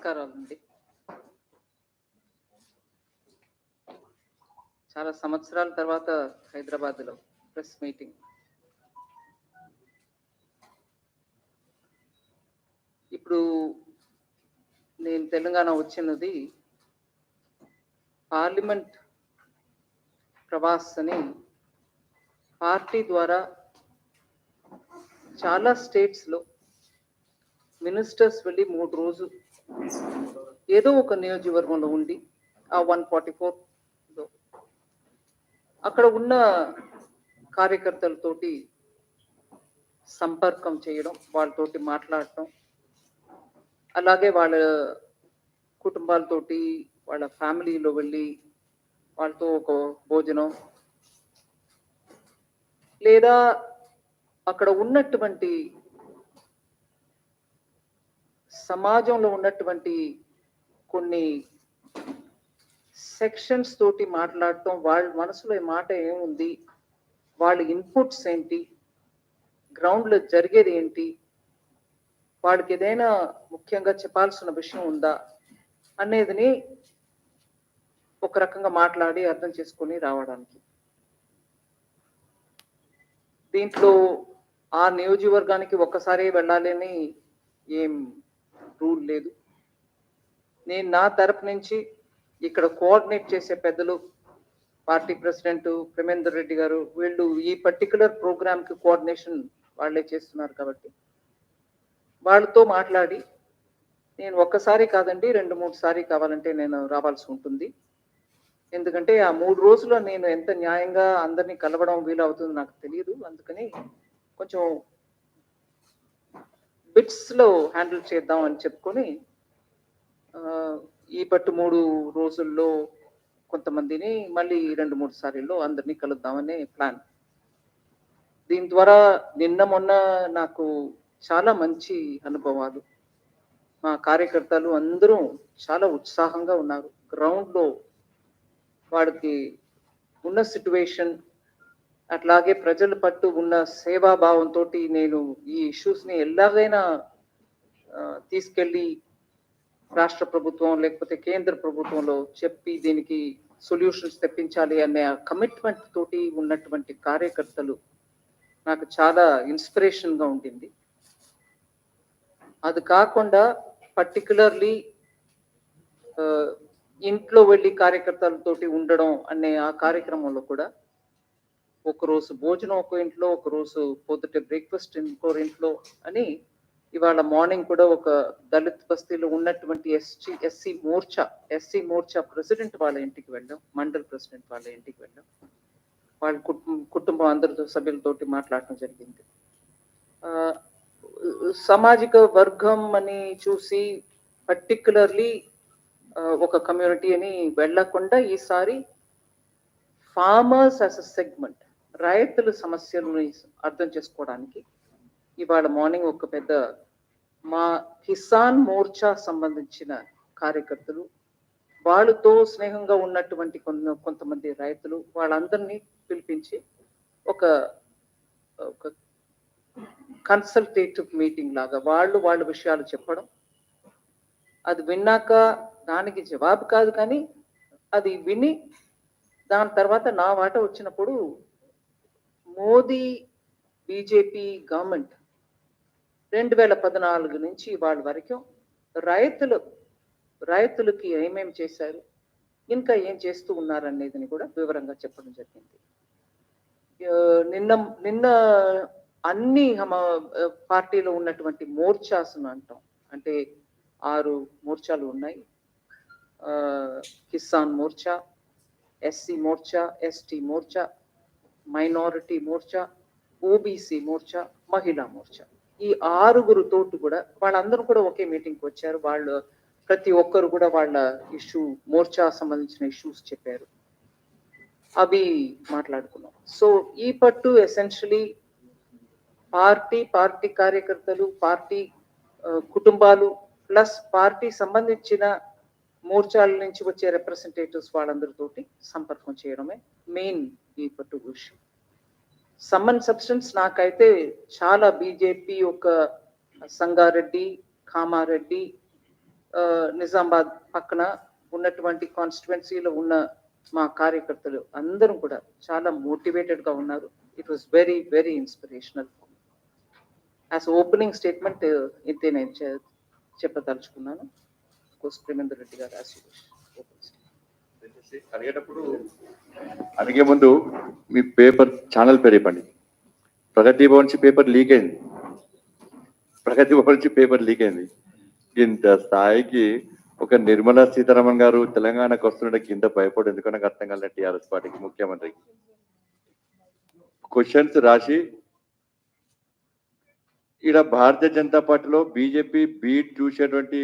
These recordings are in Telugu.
నమస్కారాలండి. చాలా సంవత్సరాల తర్వాత హైదరాబాద్లో ప్రెస్ మీటింగ్. ఇప్పుడు నేను తెలంగాణ వచ్చినది పార్లమెంట్ ప్రవాస్ అని పార్టీ ద్వారా చాలా స్టేట్స్లో మినిస్టర్స్ వెళ్ళి 3 రోజులు ఏదో ఒక నియోజకవర్గంలో ఉండి ఆ 144లో అక్కడ ఉన్న కార్యకర్తలతోటి సంపర్కం చేయడం, వాళ్ళతోటి మాట్లాడటం, అలాగే వాళ్ళ కుటుంబాలతోటి వాళ్ళ ఫ్యామిలీలో వెళ్ళి వాళ్ళతో ఒక భోజనం, లేదా అక్కడ ఉన్నటువంటి సమాజంలో ఉన్నటువంటి కొన్ని సెక్షన్స్ తోటి మాట్లాడటం, వాళ్ళ మనసులో మాట ఏముంది, వాళ్ళ ఇన్పుట్స్ ఏంటి, గ్రౌండ్లో జరిగేది ఏంటి, వాళ్ళకి ఏదైనా ముఖ్యంగా చెప్పాల్సిన విషయం ఉందా అనేదిని ఒక రకంగా మాట్లాడి అర్థం చేసుకొని రావడానికి. దీంట్లో ఆ నియోజకవర్గానికి ఒక్కసారి వెళ్ళాలని ఏం రూల్ లేదు. నేను నా తరపు నుంచి ఇక్కడ కోఆర్డినేట్ చేసే పెద్దలు, పార్టీ ప్రెసిడెంట్ ప్రేమేందర్ రెడ్డి గారు, వీళ్ళు ఈ పర్టికులర్ ప్రోగ్రామ్కి కోఆర్డినేషన్ వాళ్ళే చేస్తున్నారు కాబట్టి వాళ్ళతో మాట్లాడి నేను ఒక్కసారి కాదండి 2-3 సారి కావాలంటే నేను రావాల్సి ఉంటుంది. ఎందుకంటే ఆ 3 రోజుల్లో నేను ఎంత న్యాయంగా అందరినీ కలవడం వీలవుతుందో నాకు తెలియదు. అందుకని కొంచెం బిట్స్లో హ్యాండిల్ చేద్దాం అని చెప్పుకొని ఈ పట్టు 3 రోజుల్లో కొంతమందిని మళ్ళీ 2-3 సార్లు అందరినీ కలుద్దామనే ప్లాన్. దీని ద్వారా నిన్న మొన్న నాకు చాలా మంచి అనుభవాలు. మా కార్యకర్తలు అందరూ చాలా ఉత్సాహంగా ఉన్నారు. గ్రౌండ్లో వాడికి ఉన్న సిట్యువేషన్, అట్లాగే ప్రజల పట్టు ఉన్న సేవాభావంతో నేను ఈ ఇష్యూస్ని ఎలాగైనా తీసుకెళ్ళి రాష్ట్ర ప్రభుత్వం లేకపోతే కేంద్ర ప్రభుత్వంలో చెప్పి దీనికి సొల్యూషన్స్ తెప్పించాలి అనే కమిట్మెంట్ తోటి ఉన్నటువంటి కార్యకర్తలు నాకు చాలా ఇన్స్పిరేషన్గా ఉంటుంది. అది కాకుండా పర్టికులర్లీ ఇంట్లో వెళ్ళి కార్యకర్తలతోటి ఉండడం అనే ఆ కార్యక్రమంలో కూడా ఒకరోజు భోజనం ఒక ఇంట్లో, ఒకరోజు పొద్దుటే బ్రేక్ఫాస్ట్ ఇంకో ఇంట్లో అని ఇవాళ మార్నింగ్ కూడా ఒక దళిత్ బస్తీలో ఉన్నటువంటి ఎస్సీ మోర్చా ప్రెసిడెంట్ వాళ్ళ ఇంటికి వెళ్ళాం, మండల్ ప్రెసిడెంట్ వాళ్ళ ఇంటికి వెళ్ళాం. వాళ్ళ కుటుంబం అందరితో సభ్యులతోటి మాట్లాడటం జరిగింది. సామాజిక వర్గం అని చూసి పర్టికులర్లీ ఒక కమ్యూనిటీ అని వెళ్ళకుండా ఈసారి ఫార్మర్స్ యాజ్ అ సెగ్మెంట్, రైతుల సమస్యలను అర్థం చేసుకోవడానికి ఇవాళ మార్నింగ్ ఒక పెద్ద మా కిసాన్ మోర్చా సంబంధించిన కార్యకర్తలు, వాళ్ళతో స్నేహంగా ఉన్నటువంటి కొంతమంది రైతులు, వాళ్ళందరినీ పిలిపించి ఒక కన్సల్టేటివ్ మీటింగ్ లాగా వాళ్ళ విషయాలు చెప్పడం, అది విన్నాక దానికి జవాబు కాదు కానీ అది విని దాని తర్వాత నా వాట వచ్చినప్పుడు మోదీ బీజేపీ గవర్నమెంట్ 2014 నుంచి వాళ్ళ వరకు రైతులకి ఏమేమి చేశారు, ఇంకా ఏం చేస్తూ ఉన్నారనేది కూడా వివరంగా చెప్పడం జరిగింది. నిన్న అన్ని పార్టీలో ఉన్నటువంటి మోర్చాస్ను అంటాం, అంటే 6 మోర్చాలు ఉన్నాయి. Kisan Morcha, SC Morcha, ST Morcha, minority Morcha, OBC Morcha, మహిళా మోర్చా, ఈ 6 తోటి కూడా వాళ్ళందరూ కూడా ఒకే మీటింగ్కి వచ్చారు. వాళ్ళు ప్రతి ఒక్కరు కూడా వాళ్ళ మోర్చా సంబంధించిన ఇష్యూస్ చెప్పారు, అవి మాట్లాడుకున్నాం. సో ఈ పట్టు ఎసెన్షియలీ పార్టీ కార్యకర్తలు, పార్టీ కుటుంబాలు ప్లస్ పార్టీ సంబంధించిన మోర్చాల నుంచి వచ్చే రిప్రజెంటేటివ్స్ వాళ్ళందరితోటి సంపర్కం చేయడమే మెయిన్ ఈ పట్టు విషయం. సబ్స్టెన్స్ నాకైతే చాలా బీజేపీ ఒక సంగారెడ్డి, కామారెడ్డి, నిజామాబాద్ పక్కన ఉన్నటువంటి కాన్స్టిట్యువెన్సీలో ఉన్న మా కార్యకర్తలు అందరూ కూడా చాలా మోటివేటెడ్గా ఉన్నారు. It was very very inspirational. As opening statement ఇంతే నేను చెప్పదలుచుకున్నాను. ప్రేమేందర్ రెడ్డి గారు అడిగేటప్పుడు అడిగే ముందు మీ పేపర్ ఛానల్ పేరు చెప్పండి. ప్రగతి భవన్ నుంచి పేపర్ లీక్ అయింది. ప్రగతి భవన్ నుంచి పేపర్ లీక్ అయింది. ఇంత స్థాయికి ఒక నిర్మలా సీతారామన్ గారు తెలంగాణకు వస్తుండే కింద భయపడి ఎందుకో నాకు అర్థం కాలేదు. టీఆర్ఎస్ పార్టీకి ముఖ్యమంత్రికి క్వశ్చన్స్ రాసి ఈడ భారతీయ జనతా పార్టీలో బీజేపీ బీట్ చూసేటువంటి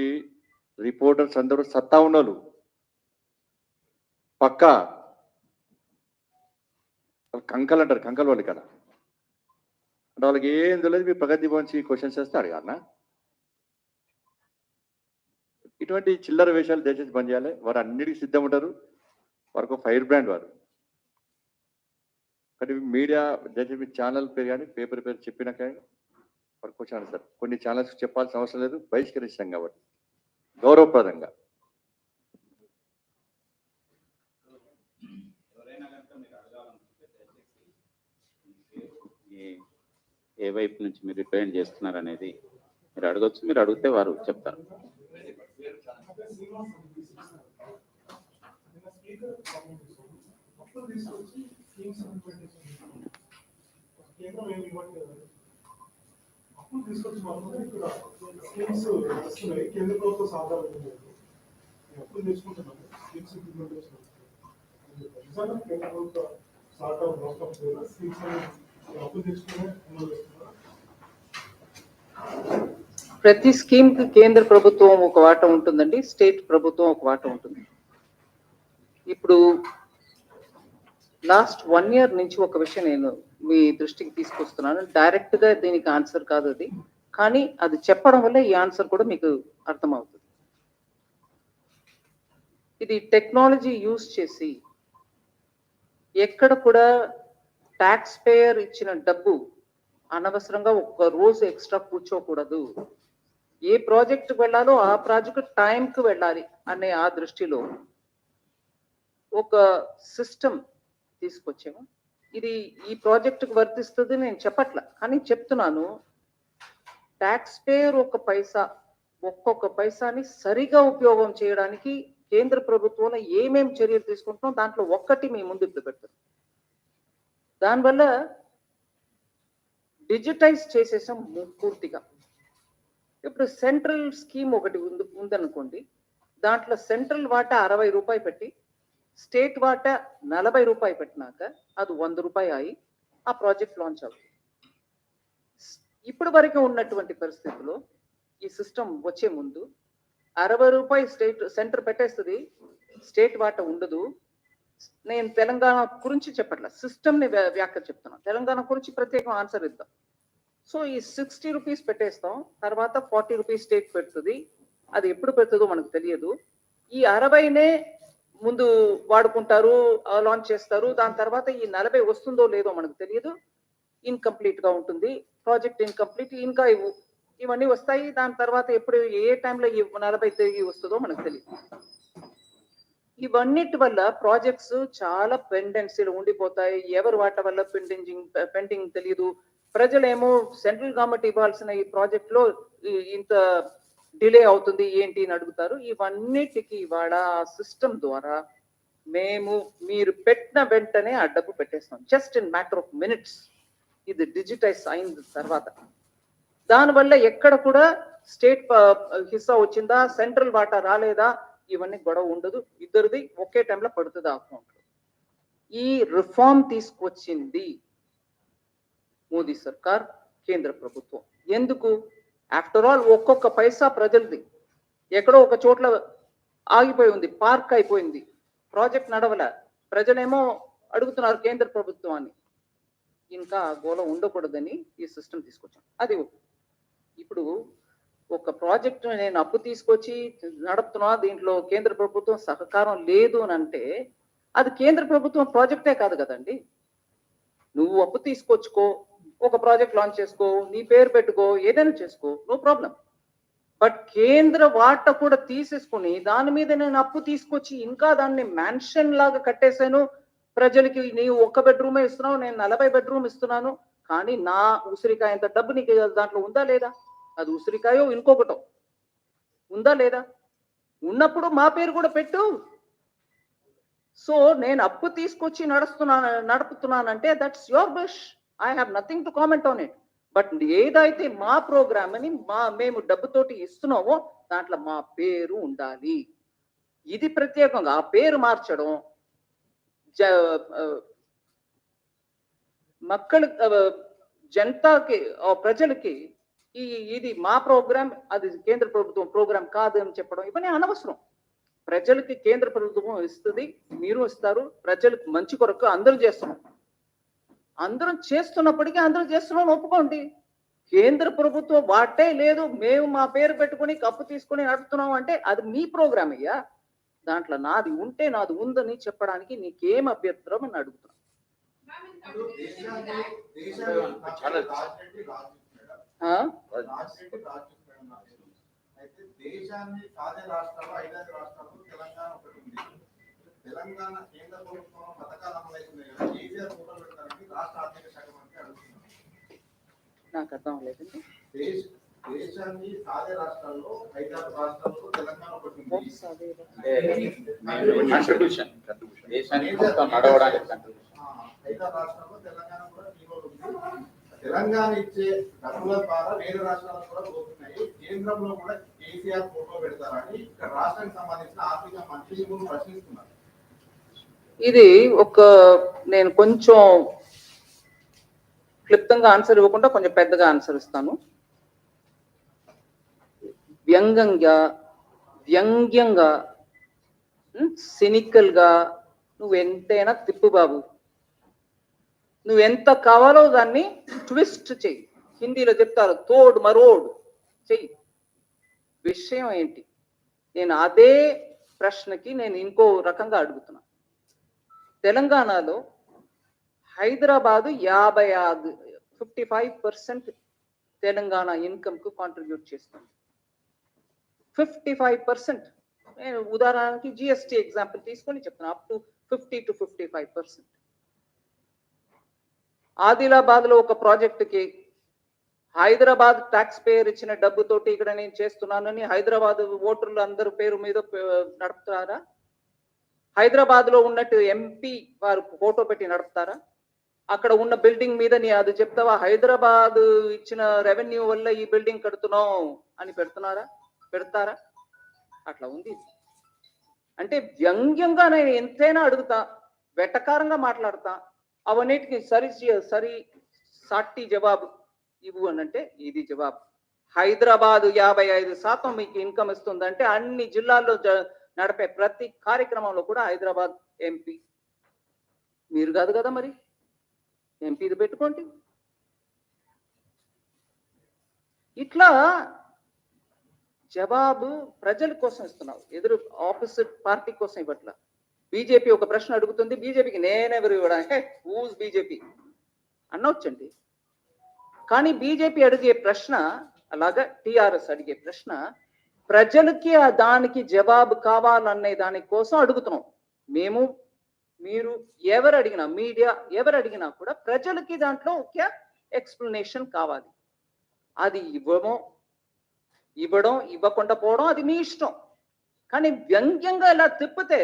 రిపోర్టర్స్ అందరూ సత్తా ఉన్నోళ్ళు పక్కా కంకలు అంటారు. కంకలు వాళ్ళు ఇక్కడ అంటే వాళ్ళకి ఏం తెలియదు. మీ ప్రగతి భవన్ క్వశ్చన్స్ వేస్తే అడగాలనా? ఇటువంటి చిల్లర వేషాలు దయచేసి బంద్ చేయాలి. వారు అన్నిటికీ సిద్ధం ఉంటారు. వారికి ఫైర్ బ్రాండ్ వారు. కానీ మీడియా దయచేసి మీ ఛానల్ పేరు కానీ పేపర్ పేరు చెప్పినాక వారికి వచ్చాను సార్. కొన్ని ఛానల్స్ చెప్పాల్సిన అవసరం లేదు, బహిష్కరిస్తాం కాబట్టి గౌరవప్రదంగా. ఏ వైపు నుంచి మీరు రిప్రజెంట్ చేస్తున్నారు అనేది మీరు అడగొచ్చు. మీరు అడిగితే వారు చెప్తారు. ప్రతి స్కీమ్ కి కేంద్ర ప్రభుత్వం ఒక వాటా ఉంటుందండి, స్టేట్ ప్రభుత్వం ఒక వాటా ఉంటుంది. ఇప్పుడు లాస్ట్ 1 year నుంచి ఒక విషయం నేను మీ దృష్టికి తీసుకొస్తున్నాను. డైరెక్ట్ గా దీనికి ఆన్సర్ కాదు అది, కానీ అది చెప్పడం వల్ల ఈ ఆన్సర్ కూడా మీకు అర్థమవుతుంది. ఇది టెక్నాలజీ యూజ్ చేసి ఎక్కడ కూడా ట్యాక్స్ పేయర్ ఇచ్చిన డబ్బు అనవసరంగా ఒక్క రోజు ఎక్స్ట్రా కూర్చోకూడదు. ఏ ప్రాజెక్ట్ వెళ్ళాలో ఆ ప్రాజెక్ట్ టైంకి వెళ్ళాలి అనే ఆ దృష్టిలో ఒక సిస్టమ్ తీసుకొచ్చాము. ఇది ఈ ప్రాజెక్టుకు వర్తిస్తుంది నేను చెప్పట్లా, కానీ చెప్తున్నాను. ట్యాక్స్ పేయర్ ఒక్కొక్క పైసాని సరిగా ఉపయోగం చేయడానికి కేంద్ర ప్రభుత్వంలో ఏమేమి చర్యలు తీసుకుంటున్నాం దాంట్లో ఒక్కటి మీ ముందు ఇప్పుడు పెడతారు. దానివల్ల డిజిటైజ్ చేసేసాం పూర్తిగా. ఇప్పుడు సెంట్రల్ స్కీమ్ ఒకటి ఉందనుకోండి, దాంట్లో సెంట్రల్ వాటా 60 రూపాయలు పెట్టి స్టేట్ వాటా 40 రూపాయలు పెట్టినాక అది 100 రూపాయలు అయి ఆ ప్రాజెక్ట్ లాంచ్ అవుతుంది. ఇప్పటి వరకు ఉన్నటువంటి పరిస్థితుల్లో ఈ సిస్టమ్ వచ్చే ముందు 60 రూపాయలు సెంటర్ పెట్టేస్తుంది, స్టేట్ వాటా ఉండదు. నేను తెలంగాణ గురించి చెప్పట్లా, సిస్టమ్ని వ్యాఖ్య చెప్తున్నాను. తెలంగాణ గురించి ప్రత్యేకం ఆన్సర్ ఇద్దాం. సో ఈ 60 రూపీస్ పెట్టేస్తాం, తర్వాత 40 రూపీస్ స్టేట్ పెడుతుంది. అది ఎప్పుడు పెడుతుందో మనకు తెలియదు. ఈ 60నే ముందు వాడుకుంటారు, లాంచ్ చేస్తారు. దాని తర్వాత ఈ 40 వస్తుందో లేదో మనకు తెలియదు. ఇన్కంప్లీట్ గా ఉంటుంది ప్రాజెక్ట్, ఇన్కంప్లీట్. ఇంకా ఇవన్నీ వస్తాయి. దాని తర్వాత ఎప్పుడు ఏ టైంలో ఈ 40 తిరిగి వస్తుందో మనకు తెలియదు. ఇవన్నిటి వల్ల ప్రాజెక్ట్స్ చాలా పెండెన్సీలు ఉండిపోతాయి. ఎవరు వాటి వల్ల పెండింగ్ తెలియదు. ప్రజలేమో సెంట్రల్ గవర్నమెంట్ ఇవ్వాల్సిన ఈ ప్రాజెక్ట్ లో ఇంత డిలే అవుతుంది ఏంటి అని అడుగుతారు. ఇవన్నిటికీ ఇవాళ సిస్టమ్ ద్వారా మీరు పెట్టిన వెంటనే ఆ డబ్బు పెట్టేస్తాం, just in matter of minutes. ఇది డిజిటైజ్ అయిన తర్వాత దానివల్ల ఎక్కడ కూడా స్టేట్ హిస్సా వచ్చిందా, సెంట్రల్ వాటా రాలేదా, ఇవన్నీ గొడవ ఉండదు. ఇద్దరిది ఒకే టైంలో పడుతుంది అకౌంట్. ఈ రిఫార్మ్ తీసుకొచ్చింది మోదీ సర్కార్, కేంద్ర ప్రభుత్వం. ఎందుకు? ఆఫ్టర్ ఆల్ ఒక్కొక్క పైసా ప్రజలది. ఎక్కడో ఒక చోట్ల ఆగిపోయి ఉంది, పార్క్ అయిపోయింది, ప్రాజెక్ట్ నడవల. ప్రజలేమో అడుగుతున్నారు కేంద్ర ప్రభుత్వాన్ని. ఇంకా గోల ఉండకూడదని ఈ సిస్టమ్ తీసుకొచ్చాం. అది ఇప్పుడు ఒక ప్రాజెక్ట్ నేను అప్పు తీసుకొచ్చి నడుపుతున్నా, దీంట్లో కేంద్ర ప్రభుత్వం సహకారం లేదు అని అంటే అది కేంద్ర ప్రభుత్వం ప్రాజెక్టే కాదు కదండి. నువ్వు అప్పు తీసుకొచ్చుకో, ఒక ప్రాజెక్ట్ లాంచ్ చేసుకో, నీ పేరు పెట్టుకో, ఏదైనా చేసుకో, నో ప్రాబ్లం. బట్ కేంద్ర వాటా కూడా తీసేసుకుని దాని మీద నేను అప్పు తీసుకొచ్చి ఇంకా దాన్ని మ్యాన్షన్ లాగా కట్టేశాను. ప్రజలకి నీవు 1 బెడ్రూమే ఇస్తున్నావు, నేను 40 బెడ్రూమ్ ఇస్తున్నాను, కానీ నా ఉసిరికాయ అంత డబ్బు నీకు దాంట్లో ఉందా లేదా? అది ఉసిరికాయో ఇంకొకటో ఉందా లేదా? ఉన్నప్పుడు మా పేరు కూడా పెట్టు. సో నేను అప్పు తీసుకొచ్చి నడుపుతున్నానంటే that's your wish. I have nothing to comment on it. But ఏదైతే మా ప్రోగ్రామ్ అని మేము డబ్బుతోటి ఇస్తున్నామో దాంట్లో మా పేరు ఉండాలి. ఇది ప్రత్యేకంగా ఆ పేరు మార్చడం మక్కలు జనతాకి ప్రజలకి ఇది మా ప్రోగ్రామ్, అది కేంద్ర ప్రభుత్వం ప్రోగ్రామ్ కాదు అని చెప్పడం ఇవన్నీ అనవసరం. ప్రజలకి కేంద్ర ప్రభుత్వం ఇస్తుంది, మీరు ఇస్తారు, ప్రజలకు మంచి కొరకు అందరూ చేస్తున్నాం. అందరం చేస్తున్నప్పటికీ అందరూ చేస్తున్నాం ఒప్పుకోండి. కేంద్ర ప్రభుత్వం వాటే లేదు, మేము మా పేరు పెట్టుకుని కప్పు తీసుకుని నడుపుతున్నాం అంటే అది మీ ప్రోగ్రామ్ అయ్యా. దాంట్లో నాది ఉంటే నాది ఉందని చెప్పడానికి నీకేం అభ్యంతరం అని అడుగుతున్నాం. దేశాన్ని సాధ్య రాష్ట్రాలు 5 రాష్ట్రాలు తెలంగాణ ఒకటి ఉంది. తెలంగాణ కేంద్ర ప్రభుత్వం పథకాలు అమలవుతున్నాయి కదా, కేసీఆర్ ఫోటో పెడతారని రాష్ట్ర ఆర్థిక శాఖ మంత్రి అడుగుతున్నారు. నాకు అర్థం లేదండి. దేశాన్ని సాధ్య రాష్ట్రాల్లో 5 రాష్ట్రాల్లో తెలంగాణ ఒకటి ఉంది. కంట్రిబ్యూషన్ దేశానికి మొత్తం నడవడానికి కంట్రిబ్యూషన్ 5 రాష్ట్రాల్లో తెలంగాణ కూడా ఉంది. తెలంగాణ ఇచ్చే డబ్బుల ద్వారా వేరే రాష్ట్రాలకు కూడా పోతున్నాయి. కేంద్రంలో కూడా కేసీఆర్ ఫోటో పెడతారని ఇక్కడ రాష్ట్రానికి సంబంధించిన ఆర్థిక మంత్రి ప్రశ్నిస్తున్నారు. ఇది నేను కొంచెం క్లుప్తంగా ఆన్సర్ ఇవ్వకుండా కొంచెం పెద్దగా ఆన్సర్ ఇస్తాను. వ్యంగ్యంగా సినికల్ గా నువ్వు ఎంతైనా తిప్పు బాబు, నువ్వు ఎంత కావాలో దాన్ని ట్విస్ట్ చెయ్యి. హిందీలో చెప్తారు తోడు మరోడు చెయ్యి. విషయం ఏంటి? నేను అదే ప్రశ్నకి నేను ఇంకో రకంగా అడుగుతున్నా. తెలంగాణలో హైదరాబాదు 55% తెలంగాణ ఇన్కమ్ కు కాంట్రిబ్యూట్ చేస్తుంది. 55%. నేను ఉదాహరణకి జిఎస్టీ ఎగ్జాంపుల్ తీసుకొని చెప్తున్నా, అప్ టు 50 to 55%. ఆదిలాబాద్ లో ఒక ప్రాజెక్టుకి హైదరాబాద్ ట్యాక్స్ పేయర్ ఇచ్చిన డబ్బుతోటి ఇక్కడ నేను చేస్తున్నానని హైదరాబాద్ ఓటర్లు అందరి పేరు మీద నడుపుతారా? హైదరాబాద్ లో ఉన్నట్టు ఎంపీ వారు ఫోటో పెట్టి నడుపుతారా? అక్కడ ఉన్న బిల్డింగ్ మీద నీ అది చెప్తావా హైదరాబాద్ ఇచ్చిన రెవెన్యూ వల్ల ఈ బిల్డింగ్ కడుతున్నాం అని పెడతారా? అట్లా ఉంది. అంటే వ్యంగ్యంగా నేను ఎంతైనా అడుగుతా, వెటకారంగా మాట్లాడతా, అవన్నిటికి సరి సాటి జవాబు ఇవ్వు అని అంటే ఇది జవాబు. హైదరాబాద్ 55% మీకు ఇన్కమ్ ఇస్తుందంటే అన్ని జిల్లాల్లో నడిపే ప్రతి కార్యక్రమంలో కూడా హైదరాబాద్ ఎంపీ మీరు కాదు కదా, మరి ఎంపీది పెట్టుకోండి. ఇట్లా జవాబు ప్రజల కోసం ఇస్తున్నావు, ఎదురు ఆపోజిట్ పార్టీ కోసం ఇవ్వట్లా. బీజేపీ ఒక ప్రశ్న అడుగుతుంది, బీజేపీకి నేనెవరు ఇవ్వడానికి హూజ్ బీజేపీ అనొచ్చండి. కానీ బీజేపీ అడిగే ప్రశ్న అలాగా టిఆర్ఎస్ అడిగే ప్రశ్న ప్రజలకి దానికి జవాబు కావాలనే దాని కోసం అడుగుతున్నాం. మీరు ఎవరు అడిగినా, మీడియా ఎవరు అడిగినా కూడా ప్రజలకి దాంట్లో ఒక ఎక్స్ప్లెనేషన్ కావాలి. అది ఇవ్వడం ఇవ్వకుండా పోవడం అది మీ ఇష్టం. కానీ వ్యంగ్యంగా ఇలా తిప్పితే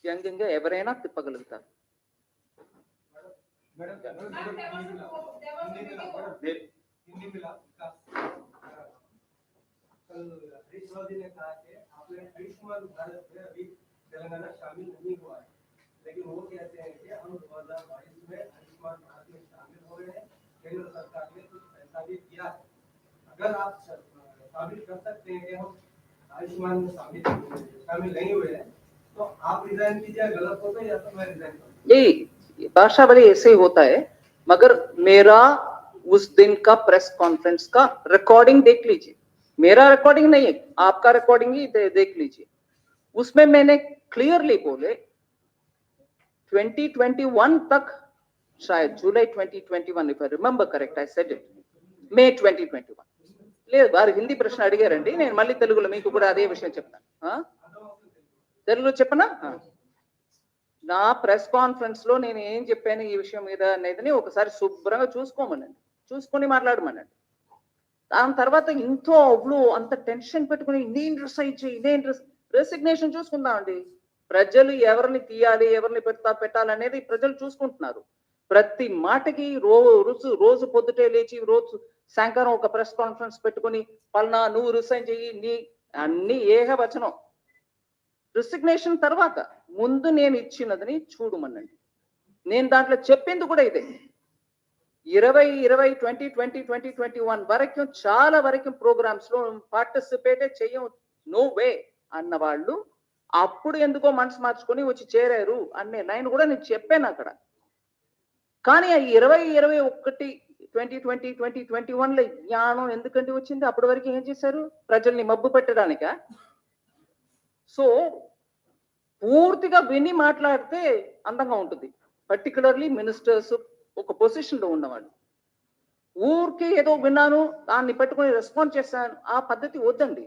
వ్యంగ్యంగా ఎవరైనా తిప్పగలుగుతారు. तेलंगाना शामिल नहीं हुआ है, लेकिन वो कहते हैं कि हम 2022 में आयुष्मान भारत में शामिल हो गए हैं, केंद्र सरकार ने कुछ पैसा भी दिया है। अगर आप शामिल कर सकते हैं कि हम आयुष्मान में शामिल नहीं हुए हैं तो आप रिजाइन कीजिए, गलत हो तो, या तो मैं रिजाइन करूँ। यही भाषा भले ऐसे ही होता है, मगर मेरा उस दिन का प्रेस कॉन्फ्रेंस का रिकॉर्डिंग देख लीजिए. मेरा रिकॉर्डिंग नहीं है, आपका रिकॉर्डिंग ही देख लीजिए. उसमें मैंने क्लियरली बोले 2021 तक, शायद जुलाई 2021 if I remember correct, I said it, May 2021. లేదు, వారు హిందీ ప్రశ్న అడిగారండి, నేను మళ్ళీ తెలుగులో మీకు కూడా అదే విషయం చెప్తాను. తెలుగులో చెప్పనా? నా ప్రెస్ కాన్ఫరెన్స్ లో నేను ఏం చెప్పాను ఈ విషయం మీద అనేది ఒకసారి శుభ్రంగా చూసుకోమనండి, చూసుకొని మాట్లాడమనండి. దాని తర్వాత ఇంతో అవ్లు అంత టెన్షన్ పెట్టుకుని నేను రిసైన్ చేయి, నేను రెసిగ్నేషన్ చూసుకుందామండి. ప్రజలు ఎవరిని తీయాలి, ఎవరిని పెట్టాలనేది ప్రజలు చూసుకుంటున్నారు. ప్రతి మాటకి రోజు పొద్దుటే లేచి రోజు సాయంకాలం ఒక ప్రెస్ కాన్ఫరెన్స్ పెట్టుకుని పల్నా నువ్వు రిసైన్ చెయ్యి, నీ అన్ని ఏకవచనం. రిసిగ్నేషన్ తర్వాత ముందు నేను ఇచ్చినదని చూడమనండి. నేను దాంట్లో చెప్పింది కూడా ఇదే. 2021 వరకు చాలా వరకు ప్రోగ్రామ్స్ లో పార్టిసిపేట్ చెయ్యం, నో వే అన్న వాళ్ళు అప్పుడు ఎందుకో మనసు మార్చుకొని వచ్చి చేరారు అనే లైన్ కూడా నేను చెప్పాను అక్కడ. కానీ ఆ 2021 లో జ్ఞానం ఎందుకంటే వచ్చింది? అప్పటి వరకు ఏం చేశారు? ప్రజల్ని మబ్బు పెట్టడానిక? సో పూర్తిగా విని మాట్లాడితే అందంగా ఉంటుంది, పర్టికులర్లీ మినిస్టర్స్ ఒక పొజిషన్ లో ఉన్నవాళ్ళు. ఊరికే ఏదో విన్నాను దాన్ని పెట్టుకుని రెస్పాండ్ చేశాను, ఆ పద్ధతి వద్దండి.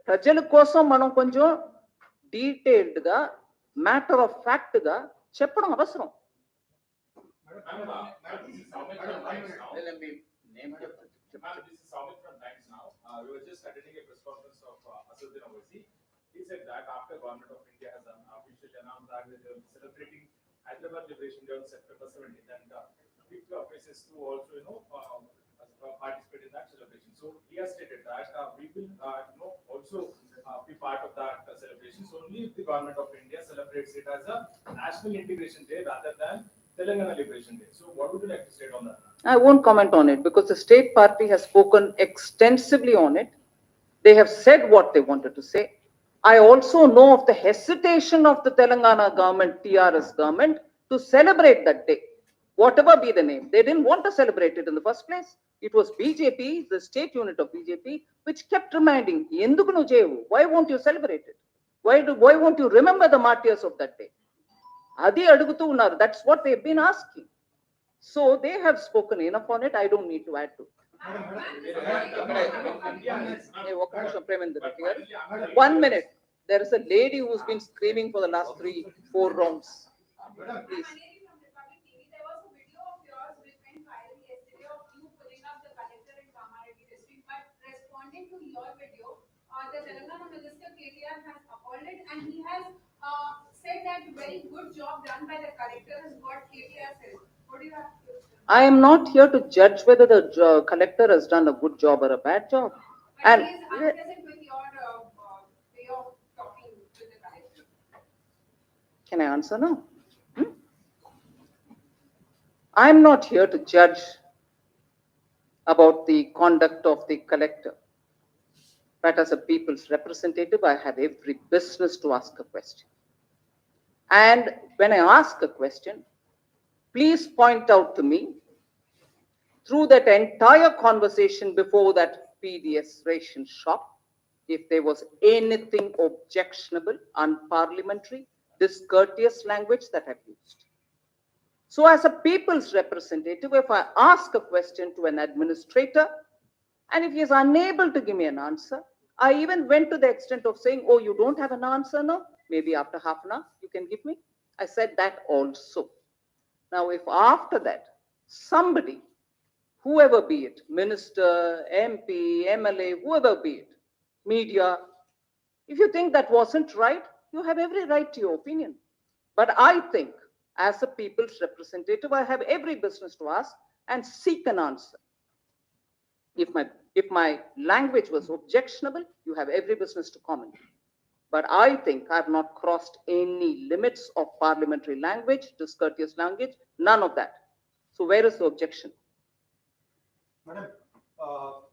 ప్రజల కోసం మనం కొంచెం డీటెయిల్డ్ గా మ్యాటర్ ఆఫ్ ఫ్యాక్ట్ గా చెప్పడం అవసరం. He said that after government of India has officially announced that they will be celebrating Hyderabad Liberation Day on September 17th, and big offices to also participate in that celebration. So he has stated that we will also be part of that celebration. So only if the government of India celebrates it as a national integration day rather than Telangana Liberation Day. So what would you like to state on that? I won't comment on it because the state party has spoken extensively on it. They have said what they wanted to say. I also know of the hesitation of the Telangana government, TRS government, to celebrate that day, whatever be the name. They didn't want to celebrate it in the first place. It was BJP, the state unit of BJP, which kept reminding, "Enduku nu cheyavu? Why won't you celebrate it? Why won't you remember the martyrs of that day?" Adi adugutu unnaru. That's what they've been asking. So they have spoken enough on it. I don't need to add to it. One minute. There is a lady who's been screaming for the last 3-4 rounds. Please. There was a video of yours which went viral yesterday of you pulling up the collector in Kamaredi district, but responding to your video, the Telangana minister KTR has applauded and he has said that very good job done by the collector is what KTR said. What do you have to say? I am not here to judge whether the collector has done a good job or a bad job. But And he is unpleasant with your way of talking with the collector. can I answer now? I am not here to judge about the conduct of the collector. But as a people's representative, I have every business to ask a question. And when I ask a question, please point out to me through that entire conversation before that PDS ration shop, if there was anything objectionable, unparliamentary, discourteous language that I've used. So as a people's representative, if I ask a question to an administrator, and if he is unable to give me an answer, I even went to the extent of saying, "Oh, you don't have an answer now? Maybe after half an hour you can give me." I said that also. Now, if after that, somebody, whoever be it, minister, MP, MLA, whoever be it, media, if you think that wasn't right, you have every right to your opinion. But I think, as a people's representative, I have every business to ask and seek an answer. If my language was objectionable, you have every business to comment. But I think I have not crossed any limits of parliamentary language, discourteous language, none of that. So where is the objection? Madam,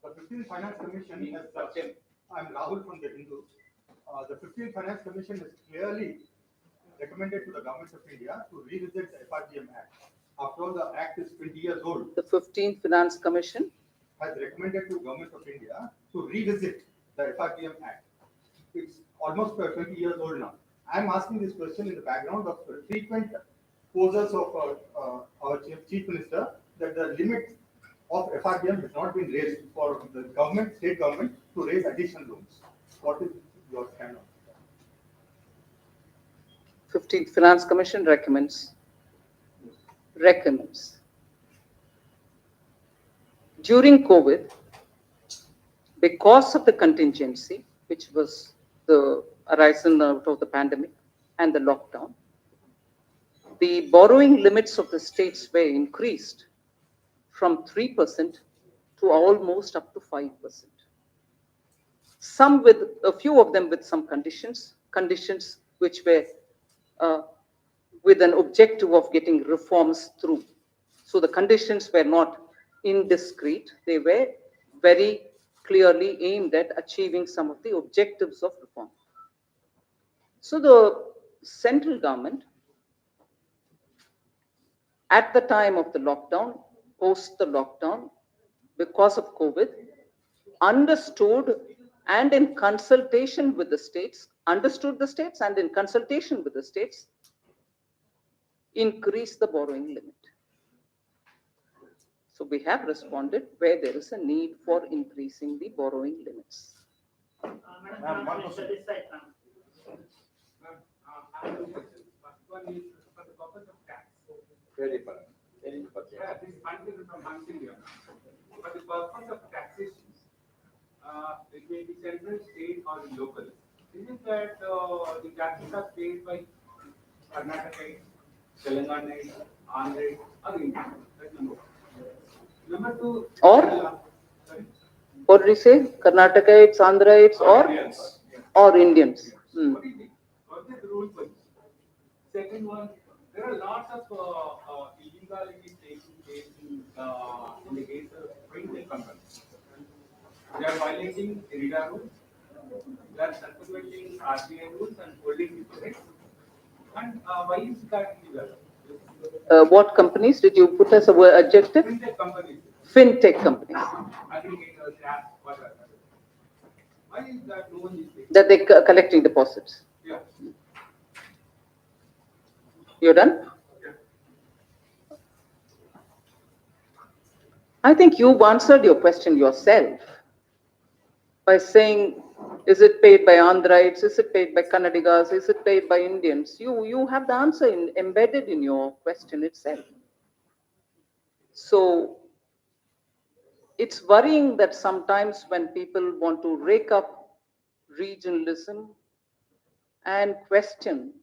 the 15th Finance Commission has, I'm Rahul from the Hindu. The 15th Finance Commission has clearly recommended to the Government of India to revisit the FRGM Act. After all, the Act is 20 years old. The 15th Finance Commission Has recommended to Government of India to revisit the FRGM Act. It's almost 20 years old now. I'm asking this question in the background of the frequent posers of our Chief Minister that the limit of FRDM has not been raised for the government, state government to raise additional loans. What is your stand on that? 15th Finance Commission recommends. During COVID, because of the contingency, which was the arisen out of the pandemic and the lockdown, the borrowing limits of the states were increased from 3% to almost up to 5%. Some with, a few of them with some conditions which were with an objective of getting reforms through. So the conditions were not indiscreet, they were very clearly aimed at achieving some of the objectives of reform. So the central government, at the time of the lockdown, post the lockdown, because of COVID, understood and in consultation with the states, understood the states and in consultation with the states, increase the borrowing limit. So we have responded where there is a need for increasing the borrowing limits. Ma'am, one question. I have two questions. First one is for the purpose of tax. Very important. Yeah, this funding from India. For the purpose of taxation, it may be central, state, or local. Isn't that the taxes are paid by Karnataka, Telangana, Andhra, or India? That's number one. Number two. Or? Sorry. What did you say? Karnataka, Andhra, or Indians. or Indians? What is the rule for this? Second one, there are lots of illegalities taking place in the case of printing companies. They are violating RIDA rules, they are circumventing RBI rules and holding deposits. And why is that illegal? What companies did you put as a word adjective? Fintech companies, Fintech companies. aggregators, apps, whatever. Why is that no one is taking? That they're collecting deposits. Yeah. You're done? Yeah. I think you've answered your question yourself by saying, is it paid by Andhrites? Is it paid by Kannadigas? Is it paid by Indians? You have the answer embedded in your question itself. So it's worrying that sometimes when people want to rake up regionalism and question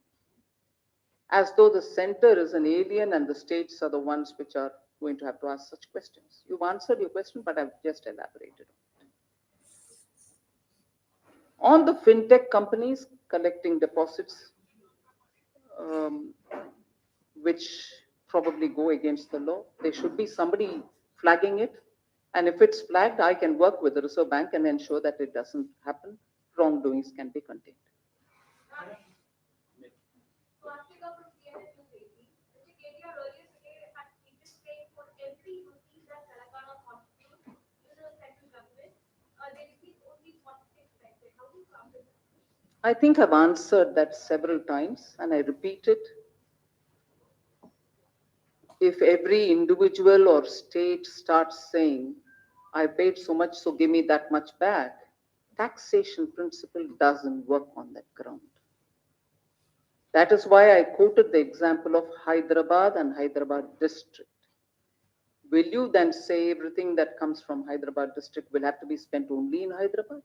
as though the center is an alien and the states are the ones which are going to have to ask such questions. You've answered your question, but I've just elaborated on it. On the fintech companies collecting deposits, which probably go against the law, there should be somebody flagging it. And if it's flagged, I can work with the Reserve Bank and ensure that it doesn't happen. Wrongdoings can be contained. I think I've answered that several times and I repeat it. If every individual or state starts saying, I paid so much, so give me that much back, taxation principle doesn't work on that ground. That is why I quoted the example of Hyderabad and Hyderabad district. Will you then say everything that comes from Hyderabad district will have to be spent only in Hyderabad?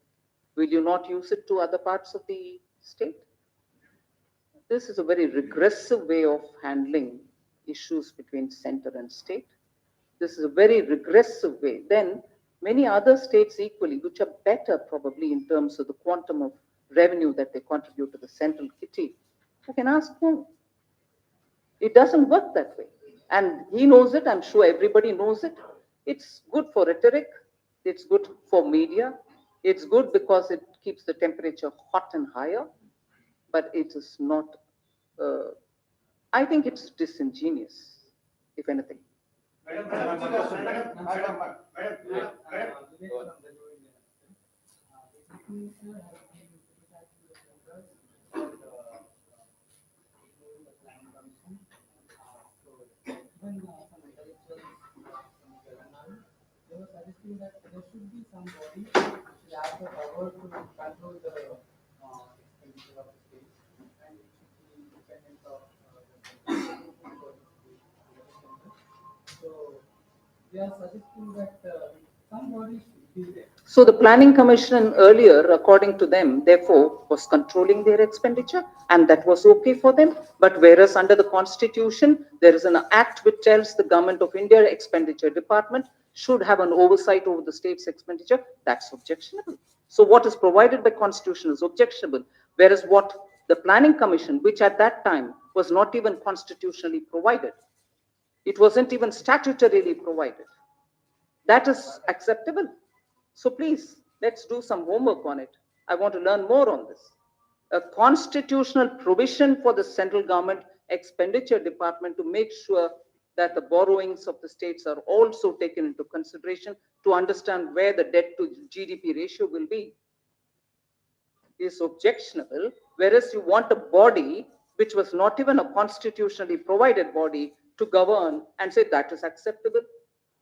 Will you not use it to other parts of the state? This is a very regressive way of handling issues between center and state. This is a very regressive way. Then many other states equally, which are better probably in terms of the quantum of revenue that they contribute to the central kitty, I can ask no. It doesn't work that way. And he knows it, I'm sure everybody knows it. It's good for rhetoric, it's good for media, it's good because it keeps the temperature hot and higher, but it is not, I think it's disingenuous, if anything. they were suggesting that there should be some body which will have the power to control the expenditure of the state, and it should be independent of the center. So they are suggesting that some body should be there. So the planning commission earlier, according to them, therefore, was controlling their expenditure, and that was okay for them. But whereas under the constitution, there is an act which tells the government of India expenditure department should have an oversight over the state's expenditure, that's objectionable. So what is provided by constitution is objectionable, whereas what the planning commission, which at that time was not even constitutionally provided, it wasn't even statutorily provided, that is acceptable. So please, let's do some homework on it. I want to learn more on this. A constitutional provision for the central government expenditure department to make sure that the borrowings of the states are also taken into consideration to understand where the debt to GDP ratio will be is objectionable, whereas you want a body which was not even a constitutionally provided body to govern and say that is acceptable.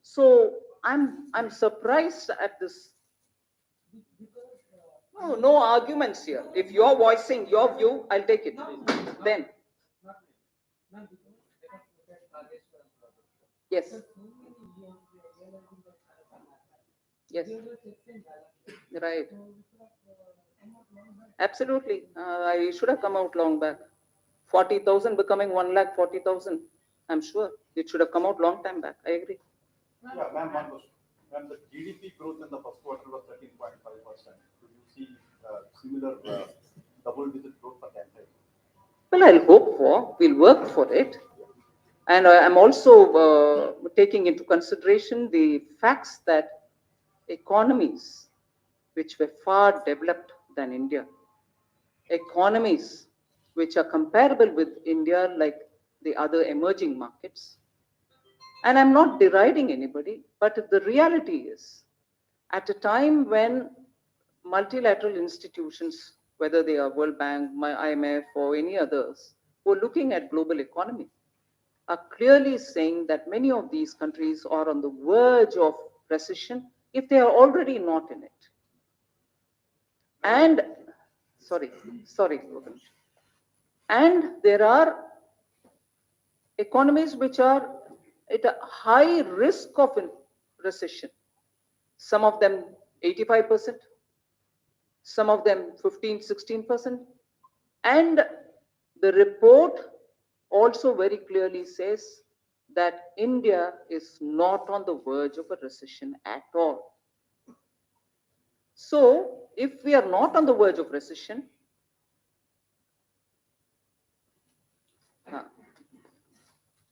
So I'm surprised at this. No arguments here. If you're voicing your view, I'll take it. Then, Not because let us look at Kageshwar project. yes, So many years we are realizing that yes, there were checks and balances. right. So we should have come out long back. Absolutely. I should have come out long back. 40,000 becoming 1,40,000. I'm sure it should have come out long time back. I agree. Yeah, ma'am, one question. Ma'am, the GDP growth in the first quarter was 13.5%. Do you see similar double-digit growth for that time? Well, I'll hope for, we'll work for it. And I'm also taking into consideration the facts that economies which were far developed than India, economies which are comparable with India, like the other emerging markets. And I'm not deriding anybody, but the reality is, at a time when multilateral institutions, whether they are World Bank, IMF, or any others, who are looking at global economy, are clearly saying that many of these countries are on the verge of recession if they are already not in it. And sorry, Logan. And there are economies which are at a high risk of recession. Some of them 85%, some of them 15, 16%. And the report also very clearly says that India is not on the verge of a recession at all. So, if we are not on the verge of recession,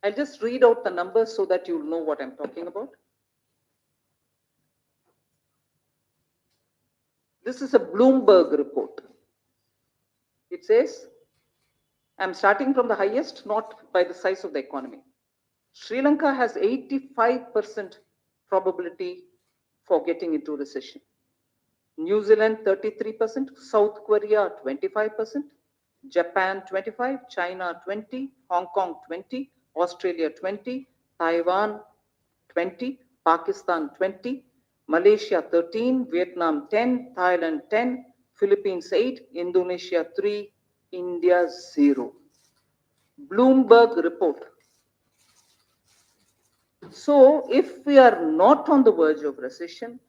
I'll just read out the numbers so that you'll know what I'm talking about. This is a Bloomberg report. It says, I'm starting from the highest, not by the size of the economy. Sri Lanka has 85% probability for getting into recession. New Zealand 33%, South Korea 25%, Japan 25%, China 20%, Hong Kong 20%, Australia 20%, Taiwan 20%, Pakistan 20%, Malaysia 13%, Vietnam 10%, Thailand 10%, Philippines 8%, Indonesia 3%, India 0%. Bloomberg report. So if we are not on the verge of recession,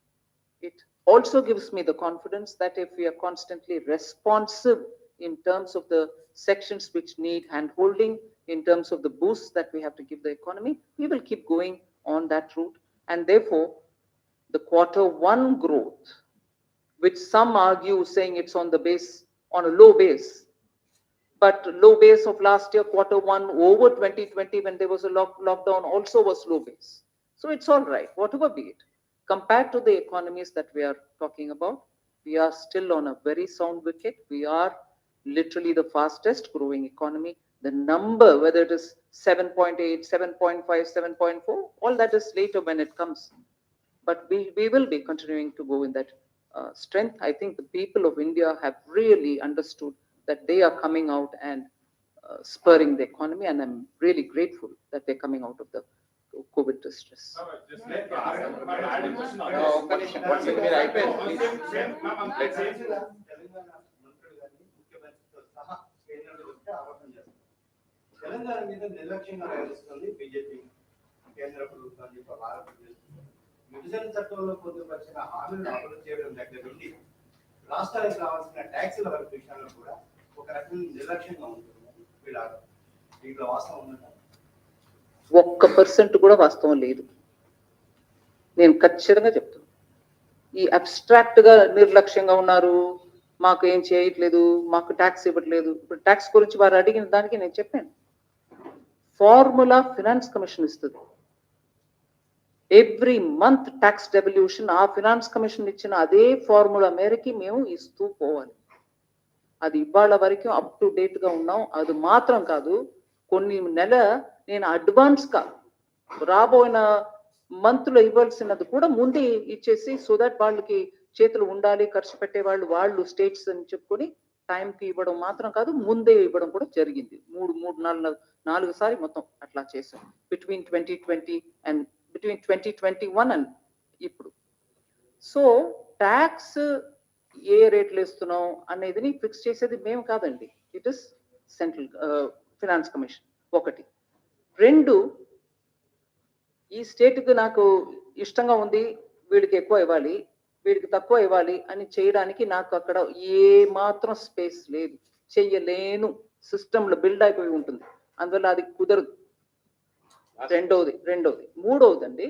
it also gives me the confidence that if we are constantly responsive in terms of the sections which need hand-holding, in terms of the boost that we have to give the economy, we will keep going on that route. And therefore, the Q1 growth, which some argue saying it's on the base, on a low base, but low base of last year, Q1 over 2020, when there was a lockdown, also was low base. So it's all right, whatever be it. Compared to the economies that we are talking about, we are still on a very sound wicket. We are literally the fastest growing economy. The number, whether it is 7.8, 7.5, 7.4, all that is later when it comes. But we will be continuing to go in that strength. I think the people of India have really understood that they are coming out and spurring the economy, and I'm really grateful that they're coming out of the COVID distress. No, just let me ask my added question on No, this. ఒక్క నిమిషం, one second, మీరు అయిపోయింది, please. Let's say, తెలంగాణ మంత్రులు కానీ ముఖ్యమంత్రితో సహా కేంద్రంలో వచ్చి ఆరోపణ చేస్తారు. తెలంగాణ మీద నిర్లక్ష్యంగా వ్యవహరిస్తుంది బీజేపీ కేంద్ర ప్రభుత్వం అని చెప్పి ఆరోపణ చేస్తుంది. విభజన చట్టంలో పొందుపరిచిన హామీలను అమలు చేయడం దగ్గర నుండి రాష్ట్రానికి కావాల్సిన ట్యాక్సుల వరకు విషయాల్లో కూడా ఒక రకమైన నిర్లక్ష్యంగా ఉంటుంది వీళ్ళ ఆరోపణ. దీంట్లో వాస్తవం ఉందంటారు? 1% కూడా వాస్తవం లేదు. నేను ఖచ్చితంగా చెప్తాను. ఈ అబ్స్ట్రాక్ట్ గా నిర్లక్ష్యంగా ఉన్నారు, మాకు ఏం చేయట్లేదు, మాకు ట్యాక్స్ ఇవ్వట్లేదు. ఇప్పుడు ట్యాక్స్ గురించి వారు అడిగిన దానికి నేను చెప్పాను. ఫార్ములా ఫినాన్స్ కమిషన్ ఇస్తుంది. ఎవ్రీ మంత్ ట్యాక్స్ డెవల్యూషన్ ఆ ఫినాన్స్ కమిషన్ ఇచ్చిన అదే ఫార్ములా మేరకి మేము ఇస్తూ పోవాలి. అది ఇవాళ వరకు అప్ టు డేట్ గా ఉన్నాం. అది మాత్రం కాదు, కొన్ని నెల నేను అడ్వాన్స్ గా రాబోయిన మంత్ లో ఇవ్వాల్సినది కూడా ముందే ఇచ్చేసి, సో దట్ వాళ్ళకి చేతులు ఉండాలి, ఖర్చు పెట్టే వాళ్ళు స్టేట్స్ అని చెప్పుకొని టైంకి ఇవ్వడం మాత్రం కాదు, ముందే ఇవ్వడం కూడా జరిగింది. నాలుగు సారి మొత్తం అట్లా చేసాం బిట్వీన్ 2020 అండ్ బిట్వీన్ 2021 అండ్ ఇప్పుడు. సో ట్యాక్స్ ఏ రేట్లు ఇస్తున్నాం అనేది ఫిక్స్ చేసేది మేము కాదండి, it is central finance commission. ఒకటి. రెండు, ఈ స్టేట్కి నాకు ఇష్టంగా ఉంది, వీడికి ఎక్కువ ఇవ్వాలి, వీడికి తక్కువ ఇవ్వాలి అని చేయడానికి నాకు అక్కడ ఏ మాత్రం స్పేస్ లేదు, చెయ్యలేను. సిస్టంలో బిల్డ్ అయిపోయి ఉంటుంది, అందువల్ల అది కుదరదు. రెండవది. మూడవదండి,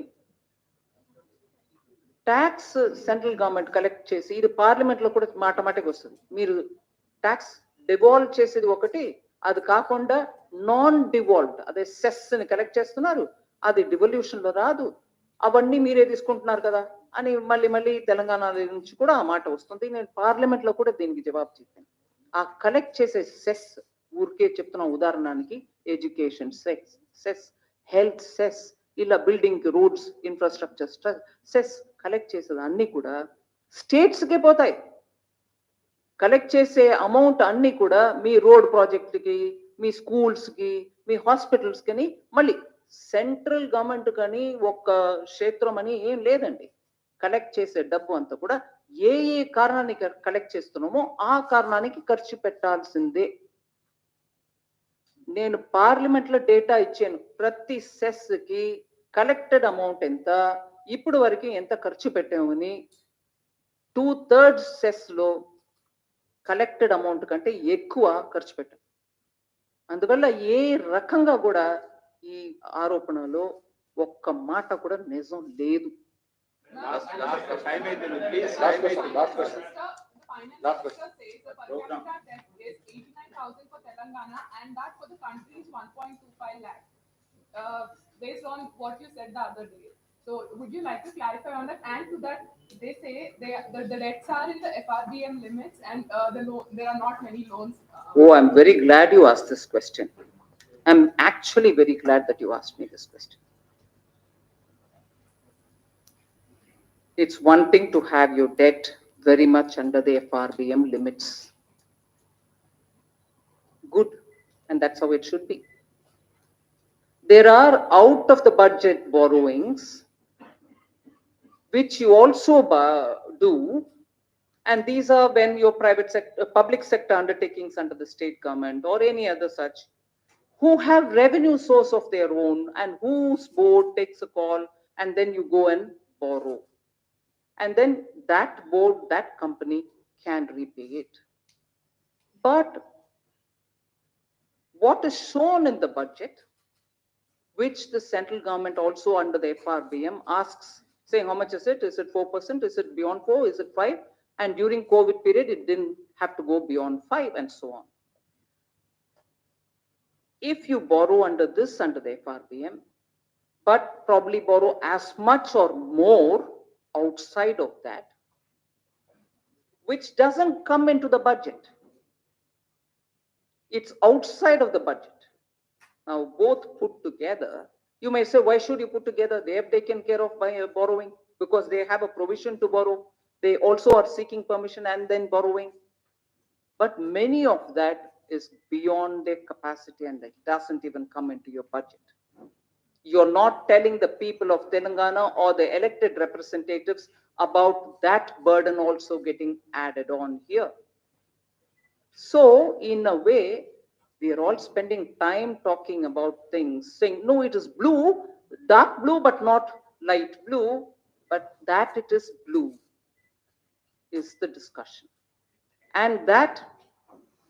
ట్యాక్స్ సెంట్రల్ గవర్నమెంట్ కలెక్ట్ చేసి, ఇది పార్లమెంట్ లో కూడా మాటమాటికి వస్తుంది. మీరు ట్యాక్స్ డివాల్వ్ చేసేది ఒకటి, అది కాకుండా నాన్ డివాల్వ్డ్ అదే సెస్ ని కలెక్ట్ చేస్తున్నారు, అది డివల్యూషన్ లో రాదు, అవన్నీ మీరే తీసుకుంటున్నారు కదా అని మళ్ళీ తెలంగాణ నుంచి కూడా ఆ మాట వస్తుంది. నేను పార్లమెంట్ లో కూడా దీనికి జవాబు చెప్పాను. ఆ కలెక్ట్ చేసే సెస్, ఊరికే చెప్తున్న ఉదాహరణకి ఎడ్యుకేషన్ సెస్, హెల్త్ సెస్, ఇలా building roads infrastructure cess collect చేసేది అన్ని కూడా స్టేట్స్కే పోతాయి. కలెక్ట్ చేసే అమౌంట్ అన్ని కూడా మీ రోడ్ ప్రాజెక్టుకి, మీ స్కూల్స్కి, మీ హాస్పిటల్స్ కని, మళ్ళీ సెంట్రల్ గవర్నమెంట్ కానీ ఒక్క క్షేత్రం అని ఏం లేదండి. కలెక్ట్ చేసే డబ్బు అంతా కూడా ఏ కారణానికి కలెక్ట్ చేస్తున్నామో ఆ కారణానికి ఖర్చు పెట్టాల్సిందే. నేను పార్లమెంట్ లో డేటా ఇచ్చాను, ప్రతి సెస్ కి కలెక్టెడ్ అమౌంట్ ఎంత, ఇప్పుడు వరకు ఎంత ఖర్చు పెట్టామని. 2/3 సెస్ లో కలెక్టెడ్ అమౌంట్ కంటే ఎక్కువ ఖర్చు పెట్టాం. అందువల్ల ఏ రకంగా కూడా ఈ ఆరోపణలో ఒక్క మాట కూడా నిజం లేదు. Last time అయితే please. Last question. Finance Minister says the per capita debt is 89,000 for Telangana and that for the country is 1.25 lakh. Based on what you said the other day. So would you like to clarify on that? And to that, they say the debts are in the FRBM limits and there are not many loans. Oh, I'm very glad you asked this question. I'm actually very glad that you asked me this question. It's one thing to have your debt very much under the FRBM limits. Good, and that's how it should be. There are out of the budget borrowings, which you also do, and these are when your public sector undertakings under the state government or any other such, who have revenue source of their own and whose board takes a call and then you go and borrow. And then that board, that company can repay it. But what is shown in the budget, which the central government also under the FRBM asks, saying how much is it? Is it 4%? Is it beyond 4? Is it 5? And during COVID period, it didn't have to go beyond 5 and so on. If you borrow under the FRBM, but probably borrow as much or more outside of that, which doesn't come into the budget. It's outside of the budget. Now, both put together, you may say, why should you put together? They have taken care of by borrowing because they have a provision to borrow. They also are seeking permission and then borrowing. But many of that is beyond their capacity and that doesn't even come into your budget. You're not telling the people of Telangana or the elected representatives about that burden also getting added on here. So in a way, we are all spending time talking about things, saying, no, it is blue, dark blue, but not light blue, but that it is blue is the discussion. And that,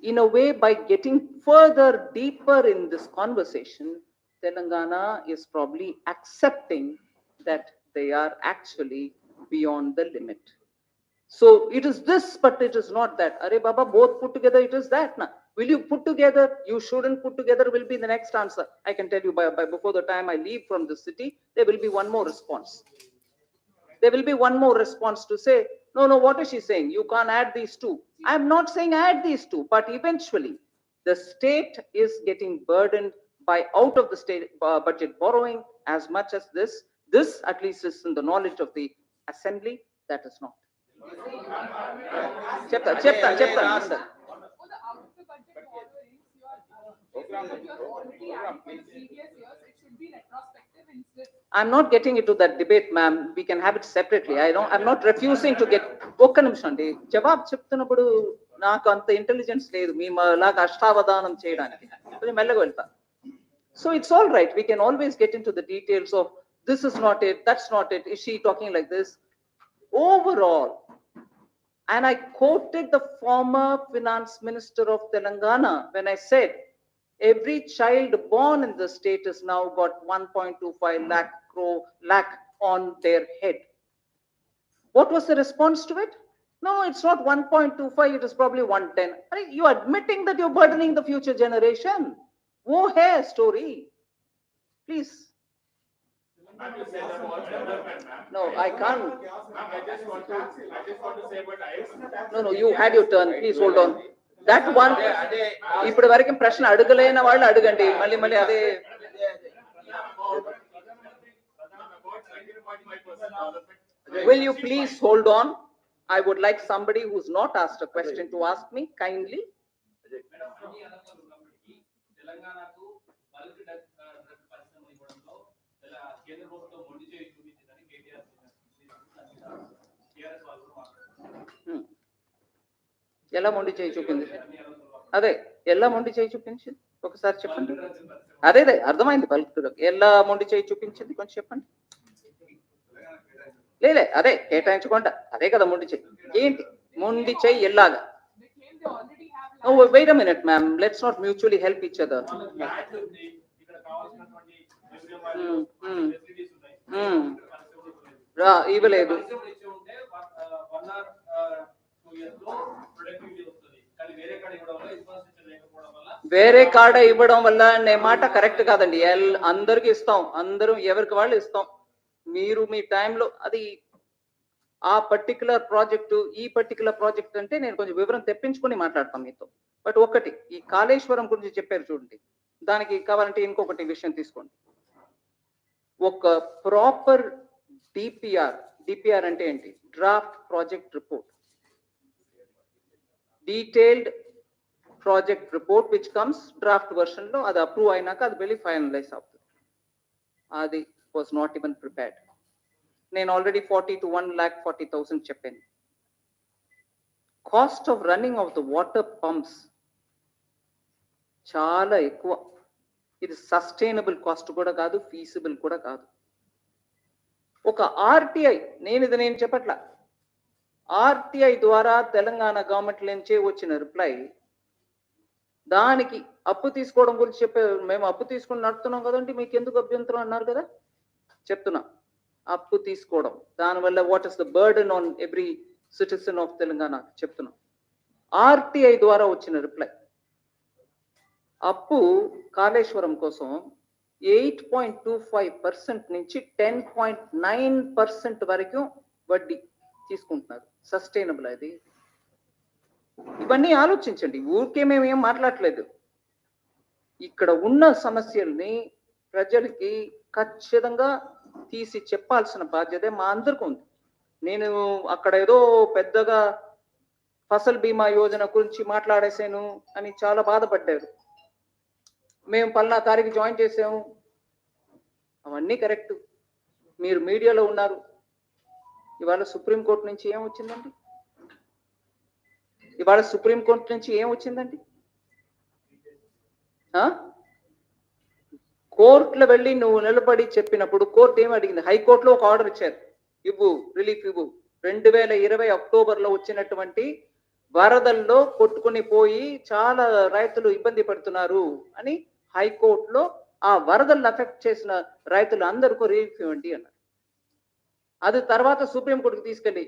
in a way, by getting further deeper in this conversation, Telangana is probably accepting that they are actually beyond the limit. So it is this, but it is not that. Are Baba, both put together, it is that. Na? Will you put together? You shouldn't put together will be the next answer. I can tell you by before the time I leave from the city, there will be one more response. There will be one more response to say, no, no, what is she saying? You can't add these two. I'm not saying add these two, but eventually the state is getting burdened by out of the state budget borrowing as much as this. This at least is in the knowledge of the assembly, that is not. Chepta. For the out of the budget borrowings, you are already adding for the previous years, it should be retrospective instead. I'm not getting into that debate, ma'am. We can have it separately. I'm not refusing to get. ఒక్క నిమిషం అండి, జవాబు చెప్తున్నప్పుడు నాకు అంత ఇంటెలిజెన్స్ లేదు మీ లాగా అష్టావధానం చేయడానికి. కొంచెం మెల్లగా వెళ్తా. So it's all right. We can always get into the details of this is not it, that's not it. Is she talking like this? Overall, and I quoted the former finance minister of Telangana when I said, every child born in the state has now got 1.25 lakh on their head. What was the response to it? No, it's not 1.25, it is probably 110. You are admitting that you're burdening the future generation. Wo hai story. Please. Ma'am, you said about development, ma'am. No, I can't. Ma'am, I just want to say about IS. No, you had your turn. Please hold on. That one, ఇప్పుడు వరకు ప్రశ్న అడగలేని వాళ్ళు అడగండి. మళ్ళీ అదే. Will you please hold on? I would like somebody who's not asked a question to ask me kindly. తెలంగాణకు బల్క్ డ్రగ్ పరిశ్రమ ఇవ్వడంలో కేంద్ర ప్రభుత్వం మొండి చేయి చూపించిందని కేటీఆర్ టీఆర్ఎస్ వాళ్ళు మాట్లాడుతున్నారు. ఎలా మొండి చేయి చూపింది? అదే ఎలా మొండి చేయి చూపించింది ఒకసారి చెప్పండి. అదే అర్థమైంది. బల్క్ ఎలా మొండి చేయి చూపించింది కొంచెం చెప్పండి. లేలే అదే కేటాయించకుండా అదే కదా మొండి చేయి. ఏంటి మొండి చేయి ఎలాగా? Oh, wait a minute, ma'am. Let's not mutually help each other. ఇవ్వలేదు. వేరే కాడ ఇవ్వడం వల్ల అనే మాట కరెక్ట్ కాదండి. అందరికి ఇస్తాం, అందరూ ఎవరికి వాళ్ళు ఇస్తాం. మీరు మీ టైంలో అది ఆ పర్టికులర్ ప్రాజెక్టు ఈ పర్టికులర్ ప్రాజెక్ట్ అంటే నేను కొంచెం వివరం తెప్పించుకొని మాట్లాడతాం మీతో. బట్ ఒకటి ఈ కాళేశ్వరం గురించి చెప్పారు చూడండి, దానికి కావాలంటే ఇంకొకటి విషయం తీసుకోండి. ఒక ప్రాపర్ డిపిఆర్ అంటే ఏంటి? Draft project report, detailed project report which comes draft version లో, అది అప్రూవ్ అయినాక అది వెళ్ళి ఫైనలైజ్ అవుతుంది. అది వాజ్ నాట్ ఈవెన్ ప్రిపేర్డ్. నేను ఆల్రెడీ 40 to 1,40,000 చెప్పాను. Cost of running of the water pumps చాలా ఎక్కువ. ఇది సస్టైనబుల్ కాస్ట్ కూడా కాదు, ఫీజిబుల్ కూడా కాదు. ఒక ఆర్టీఐ, నేను చెప్పట్లా, ఆర్టీఐ ద్వారా తెలంగాణ గవర్నమెంట్ నుంచే వచ్చిన రిప్లై, దానికి అప్పు తీసుకోవడం గురించి చెప్పారు. మేము అప్పు తీసుకుని నడుపుతున్నాం కదండి, మీకు ఎందుకు అభ్యంతరం అన్నారు కదా. చెప్తున్నా, అప్పు తీసుకోవడం దానివల్ల what is the burden on every citizen of Telangana చెప్తున్నాం. ఆర్టీఐ ద్వారా వచ్చిన రిప్లై, అప్పు కాళేశ్వరం కోసం 8.25% నుంచి 10.9% వరకు వడ్డీ తీసుకుంటున్నారు. సస్టైనబుల్ అది? ఇవన్నీ ఆలోచించండి. ఊరికే మేము ఏం మాట్లాడలేదు. ఇక్కడ ఉన్న సమస్యల్ని ప్రజలకి ఖచ్చితంగా తీసి చెప్పాల్సిన బాధ్యత మా అందరికీ ఉంది. నేను అక్కడ ఏదో పెద్దగా ఫసల్ బీమా యోజన గురించి మాట్లాడేసాను అని చాలా బాధపడ్డారు. మేము పల్లా తారీఖు జాయిన్ చేసాము, అవన్నీ కరెక్ట్. మీరు మీడియాలో ఉన్నారు. ఇవాళ సుప్రీంకోర్టు నుంచి ఏం వచ్చిందండి? ఇవాళ సుప్రీంకోర్టు నుంచి ఏం వచ్చిందండి? కోర్టులో వెళ్ళి నువ్వు నిలబడి చెప్పినప్పుడు కోర్టు ఏం అడిగింది? హైకోర్టులో ఒక ఆర్డర్ ఇచ్చారు, ఇవ్వు, రిలీఫ్ ఇవ్వు. 2020 అక్టోబర్లో వచ్చినటువంటి వరదల్లో కొట్టుకుని పోయి చాలా రైతులు ఇబ్బంది పడుతున్నారు అని హైకోర్టులో ఆ వరదలను అఫెక్ట్ చేసిన రైతులు అందరికీ రిలీఫ్ ఇవ్వండి అన్నారు. అది తర్వాత సుప్రీంకోర్టుకు తీసుకెళ్ళి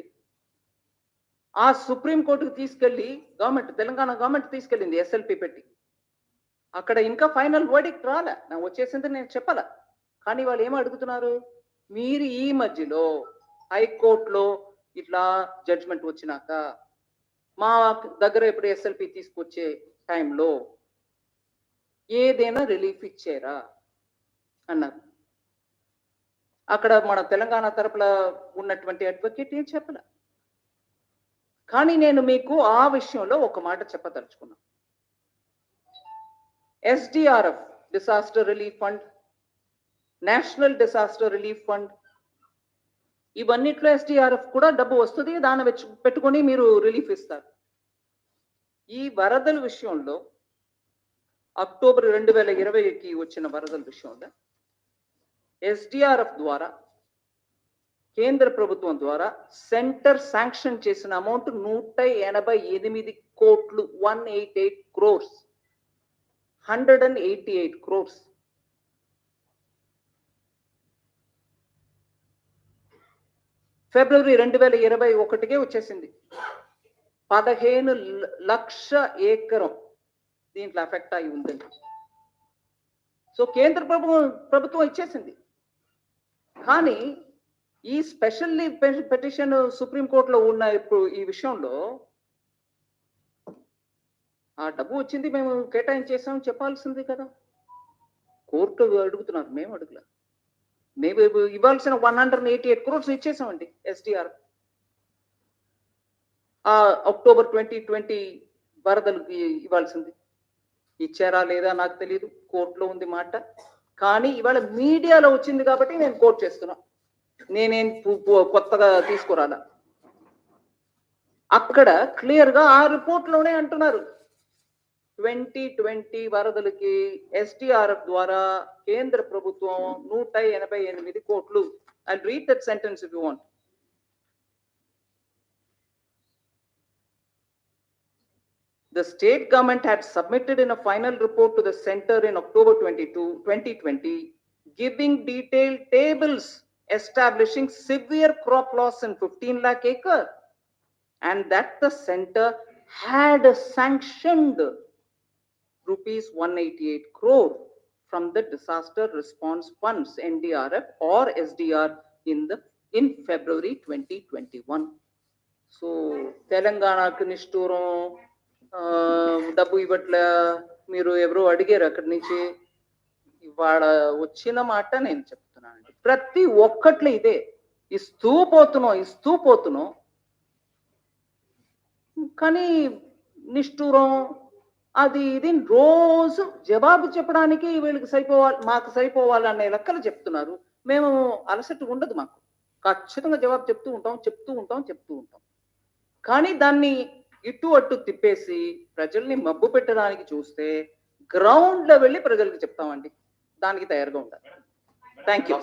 ఆ సుప్రీంకోర్టుకు తీసుకెళ్ళి తెలంగాణ గవర్నమెంట్ తీసుకెళ్ళింది ఎస్ఎల్పి పెట్టి. అక్కడ ఇంకా ఫైనల్ వర్డిక్ట్ రాలే, నా వచ్చేసింది నేను చెప్పాల. కానీ వాళ్ళు ఏం అడుగుతున్నారు? మీరు ఈ మధ్యలో హైకోర్టులో ఇట్లా జడ్జిమెంట్ వచ్చినాక మా దగ్గర ఇప్పుడు ఎస్ఎల్పి తీసుకొచ్చే టైంలో ఏదైనా రిలీఫ్ ఇచ్చారా అన్నారు. అక్కడ మన తెలంగాణ తరపున ఉన్నటువంటి అడ్వకేట్ ఏం చెప్పలే. కానీ నేను మీకు ఆ విషయంలో ఒక మాట చెప్పదలుచుకున్నాను. SDRF disaster relief fund, national disaster relief fund, ఇవన్నిట్లో SDRF కూడా డబ్బు వస్తుంది, దాన్ని పెట్టుకొని మీరు రిలీఫ్ ఇస్తారు. ఈ వరదల విషయంలో అక్టోబర్ 2020కి వచ్చిన వరదల విషయంలో SDRF ద్వారా కేంద్ర ప్రభుత్వం ద్వారా సెంటర్ శాంక్షన్ చేసిన అమౌంట్ 188 కోట్లు, 188 crores, 188 crores. ఫిబ్రవరి 2021కే వచ్చేసింది. 15 లక్ష ఎకరం దీంట్లో ఎఫెక్ట్ అయి ఉందండి. సో కేంద్ర ప్రభుత్వం ఇచ్చేసింది. కానీ ఈ స్పెషల్ పిటిషన్ సుప్రీంకోర్టులో ఉన్న ఇప్పుడు ఈ విషయంలో ఆ డబ్బు వచ్చింది, మేము కేటాయించేసాం చెప్పాల్సింది కదా. కోర్టు అడుగుతున్నారు, మేము అడుగులా. మేము ఇవ్వాల్సిన 188 crores ఇచ్చేసామండి SDR. అక్టోబర్ 2020 వరదలకి ఇవ్వాల్సింది ఇచ్చారా లేదా నాకు తెలియదు, కోర్టులో ఉంది మాట. కానీ ఇవాళ మీడియాలో వచ్చింది కాబట్టి నేను కోర్టు చేస్తున్నా, నేనేం కొత్తగా తీసుకురాలా. అక్కడ క్లియర్గా ఆ రిపోర్ట్లోనే అంటున్నారు 2020 వరదలకి SDRF ద్వారా కేంద్ర ప్రభుత్వం 188 కోట్లు. I'll read that sentence if you want. The state government had submitted in a final report to the center in October 2020, giving detailed tables establishing severe crop loss in 15 lakh acres, and that the center had sanctioned rupees 188 crore from the disaster response funds NDRF or SDR in February 2021. So తెలంగాణకు నిష్ఠూరం డబ్బు ఇవ్వట్లే మీరు ఎవరో అడిగారు అక్కడి నుంచి. ఇవాళ వచ్చిన మాట నేను చెప్తున్నానండి, ప్రతి ఒక్కట్లో ఇదే, ఇస్తూ పోతున్నాం. కానీ నిష్ఠూరం అది ఇది రోజు జవాబు చెప్పడానికి వీళ్ళకి మాకు సరిపోవాలనే లెక్కలు చెప్తున్నారు. మేము అలసట ఉండదు మాకు, ఖచ్చితంగా జవాబు చెప్తూ ఉంటాం. కానీ దాన్ని ఇటు అటు తిప్పేసి ప్రజల్ని మబ్బు పెట్టడానికి చూస్తే గ్రౌండ్లో వెళ్ళి ప్రజలకు చెప్తామండి, దానికి తయారుగా ఉండాలి. Thank you.